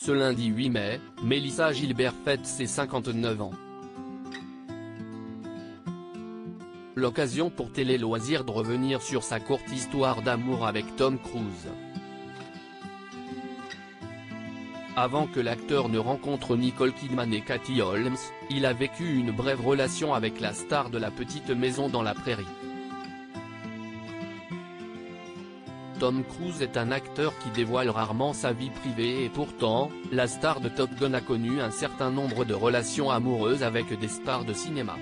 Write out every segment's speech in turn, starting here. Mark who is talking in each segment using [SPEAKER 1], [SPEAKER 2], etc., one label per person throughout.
[SPEAKER 1] Ce lundi 8 mai, Mélissa Gilbert fête ses 59 ans. L'occasion pour Télé Loisirs de revenir sur sa courte histoire d'amour avec Tom Cruise. Avant que l'acteur ne rencontre Nicole Kidman et Katie Holmes, il a vécu une brève relation avec la star de La Petite Maison dans la Prairie. Tom Cruise est un acteur qui dévoile rarement sa vie privée et pourtant, la star de Top Gun a connu un certain nombre de relations amoureuses avec des stars de cinéma.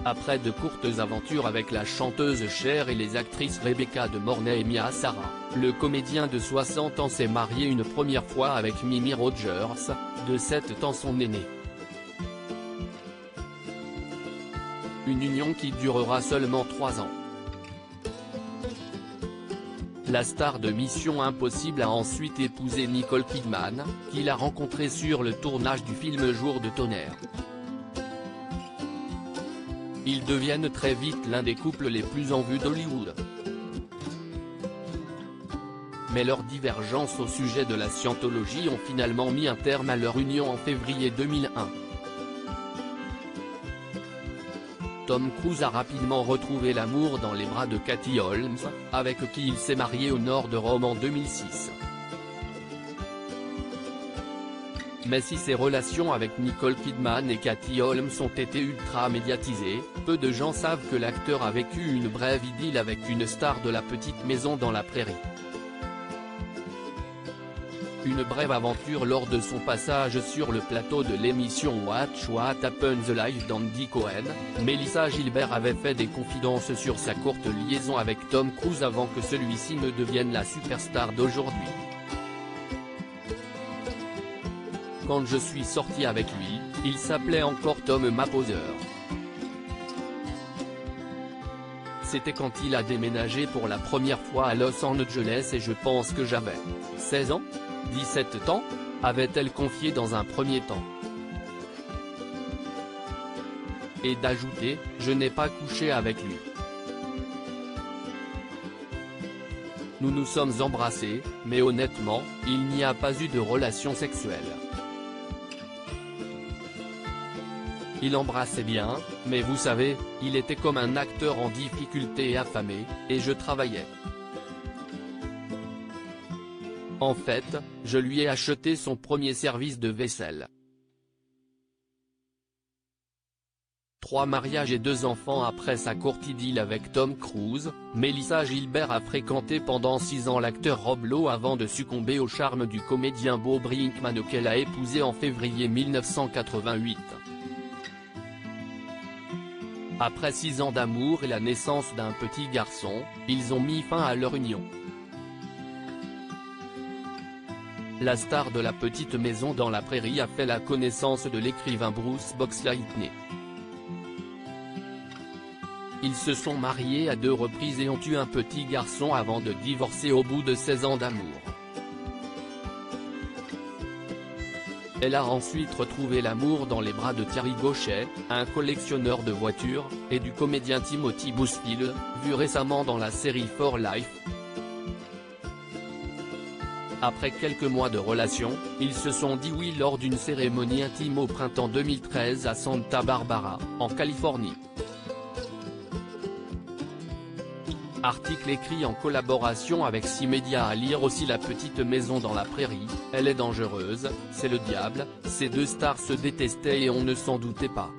[SPEAKER 1] Après de courtes aventures avec la chanteuse Cher et les actrices Rebecca De Mornay et Mia Sara, le comédien de 60 ans s'est marié une première fois avec Mimi Rogers, de 7 ans son aînée. Une union qui durera seulement 3 ans. La star de Mission Impossible a ensuite épousé Nicole Kidman, qu'il a rencontrée sur le tournage du film Jour de tonnerre. Ils deviennent très vite l'un des couples les plus en vue d'Hollywood. Mais leurs divergences au sujet de la scientologie ont finalement mis un terme à leur union en février 2001. Tom Cruise a rapidement retrouvé l'amour dans les bras de Katie Holmes, avec qui il s'est marié au nord de Rome en 2006. Mais si ses relations avec Nicole Kidman et Katie Holmes ont été ultra médiatisées, peu de gens savent que l'acteur a vécu une brève idylle avec une star de La Petite Maison dans la Prairie. Une brève aventure lors de son passage sur le plateau de l'émission Watch What Happens Live d'Andy Cohen, Mélissa Gilbert avait fait des confidences sur sa courte liaison avec Tom Cruise avant que celui-ci ne devienne la superstar d'aujourd'hui. Quand je suis sorti avec lui, il s'appelait encore Tom Maposer. C'était quand il a déménagé pour la première fois à Los Angeles et je pense que j'avais 16 ans ? 17 ans, avait-elle confié dans un premier temps. Et d'ajouter, je n'ai pas couché avec lui. Nous nous sommes embrassés, mais honnêtement, il n'y a pas eu de relation sexuelle. Il embrassait bien, mais vous savez, il était comme un acteur en difficulté et affamé, et je travaillais. En fait, je lui ai acheté son premier service de vaisselle. 3 mariages et 2 enfants après sa courte idylle avec Tom Cruise, Mélissa Gilbert a fréquenté pendant 6 ans l'acteur Rob Lowe avant de succomber au charme du comédien Bo Brinkman qu'elle a épousé en février 1988. Après 6 ans d'amour et la naissance d'un petit garçon, ils ont mis fin à leur union. La star de La Petite Maison dans la Prairie a fait la connaissance de l'écrivain Bruce Boxleitner. Ils se sont mariés à 2 reprises et ont eu un petit garçon avant de divorcer au bout de 16 ans d'amour. Elle a ensuite retrouvé l'amour dans les bras de Thierry Gauchet, un collectionneur de voitures, et du comédien Timothy Busfield, vu récemment dans la série For Life. Après quelques mois de relation, ils se sont dit oui lors d'une cérémonie intime au printemps 2013 à Santa Barbara, en Californie. Article écrit en collaboration avec 6 médias à lire aussi La Petite Maison dans la Prairie, elle est dangereuse, c'est le diable, ces 2 stars se détestaient et on ne s'en doutait pas.